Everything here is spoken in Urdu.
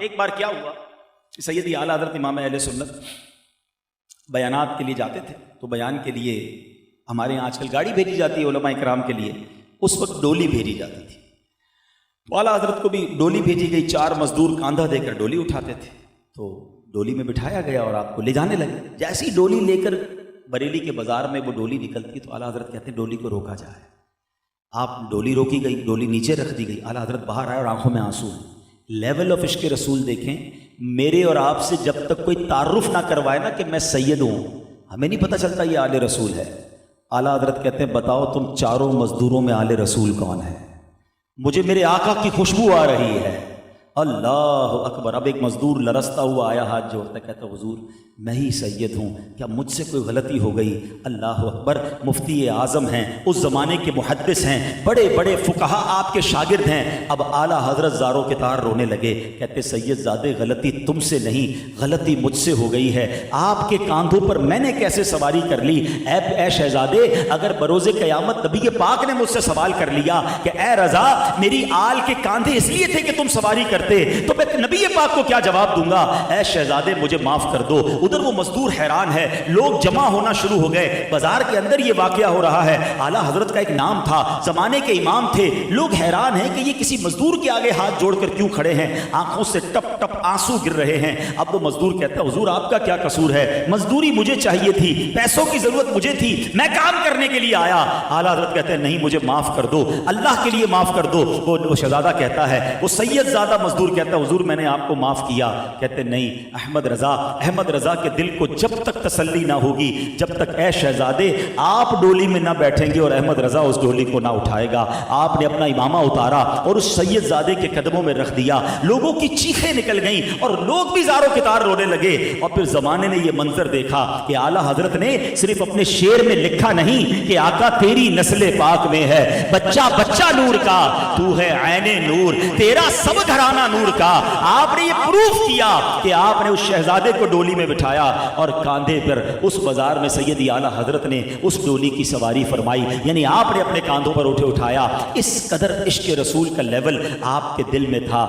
ایک بار کیا ہوا، سیدی اعلیٰ حضرت امام اہل سنت بیانات کے لیے جاتے تھے، تو بیان کے لیے ہمارے یہاں آج کل گاڑی بھیجی جاتی ہے علماء کرام کے لیے، اس وقت ڈولی بھیجی جاتی تھی۔ تو اعلیٰ حضرت کو بھی ڈولی بھیجی گئی، 4 مزدور کاندھا دے کر ڈولی اٹھاتے تھے، تو ڈولی میں بٹھایا گیا اور آپ کو لے جانے لگے۔ جیسی ڈولی لے کر بریلی کے بازار میں وہ ڈولی نکلتی تو اعلیٰ حضرت کہتے ہیں ڈولی کو روکا جائے۔ آپ ڈولی روکی گئی، ڈولی نیچے رکھ دی گئی، اعلیٰ حضرت باہر آئے اور آنکھوں میں آنسو ہیں۔ لیول آف عشق رسول دیکھیں، میرے اور آپ سے جب تک کوئی تعارف نہ کروائے نا کہ میں سید ہوں، ہمیں نہیں پتہ چلتا یہ آل رسول ہے۔ اعلیٰ حضرت کہتے ہیں بتاؤ تم چاروں مزدوروں میں آل رسول کون ہے؟ مجھے میرے آقا کی خوشبو آ رہی ہے۔ اللہ اکبر۔ اب ایک مزدور لرزتا ہوا آیا، ہاتھ جوڑتا کہتا حضور میں ہی سید ہوں، کیا مجھ سے کوئی غلطی ہو گئی؟ اللہ اکبر۔ مفتی اعظم ہیں، اس زمانے کے محدث ہیں، بڑے بڑے فقہا آپ کے شاگرد ہیں۔ اب اعلیٰ حضرت زاروں کے تار رونے لگے، کہتے سید زادے غلطی تم سے نہیں، غلطی مجھ سے ہو گئی ہے۔ آپ کے کاندھوں پر میں نے کیسے سواری کر لی؟ اے شہزادے، اگر بروز قیامت نبی پاک نے مجھ سے سوال کر لیا کہ اے رضا میری آل کے کاندھے اس لیے تھے کہ تم سواری کرتے، تو میں نبی پاک کو کیا جواب دوں گا؟ اے شہزادے مجھے معاف کر دو۔ ادھر وہ مزدور حیران ہے، لوگ جمع ہونا شروع ہو گئے، بازار کے اندر یہ واقعہ ہو رہا ہے۔ اعلیٰ حضرت کا ایک نام تھا، زمانے کے امام تھے، لوگ حیران ہیں کہ یہ کسی مزدور کے آگے ہاتھ جوڑ کر کیوں کھڑے ہیں، آنکھوں سے ٹپ ٹپ آنسو گر رہے ہیں۔ اب وہ مزدور کہتا ہے حضور آپ کا کیا قصور ہے؟ مزدوری مجھے چاہیے تھی، پیسوں کی ضرورت مجھے تھی، میں کام کرنے کے لیے آیا۔ اعلیٰ حضرت کہتے ہیں نہیں مجھے معاف کر دو، اللہ کے لیے معاف کر دو۔ وہ شہزادہ کہتا ہے، وہ سید زادہ مزدور کہتا ہے حضور میں نے آپ کو معاف کیا۔ کہتے نہیں احمد رضا کے دل کو جب تک تسلی نہ ہوگی، جب تک اے شہزادے آپ ڈولی میں نہ بیٹھیں گے اور احمد رضا اس ڈولی کو نہ اٹھائے گا۔ آپ نے اپنا امامہ اتارا اور اس سید زادے کے قدموں میں رکھ دیا، لوگوں کی چیخیں نکل گئیں اور لوگ بھی زاروں کے تار رونے لگے۔ اور پھر زمانے نے یہ منظر دیکھا کہ اعلیٰ حضرت نے صرف اپنے شعر میں لکھا نہیں کہ آقا تیری نسل پاک میں ہے بچہ بچہ نور کا، تو ہے عین نور، تیرا سب گھرانہ نور کا۔ آپ نے یہ پروف کیا کہ آپ نے اس شہزادے کو ڈولی میں بٹھایا اور کاندھے پر اس بازار میں سیدی اعلیٰ حضرت نے اس ڈولی کی سواری فرمائی، یعنی آپ نے اپنے کاندھوں پر اٹھایا۔ اس قدر عشق رسول کا لیول آپ کے دل میں تھا۔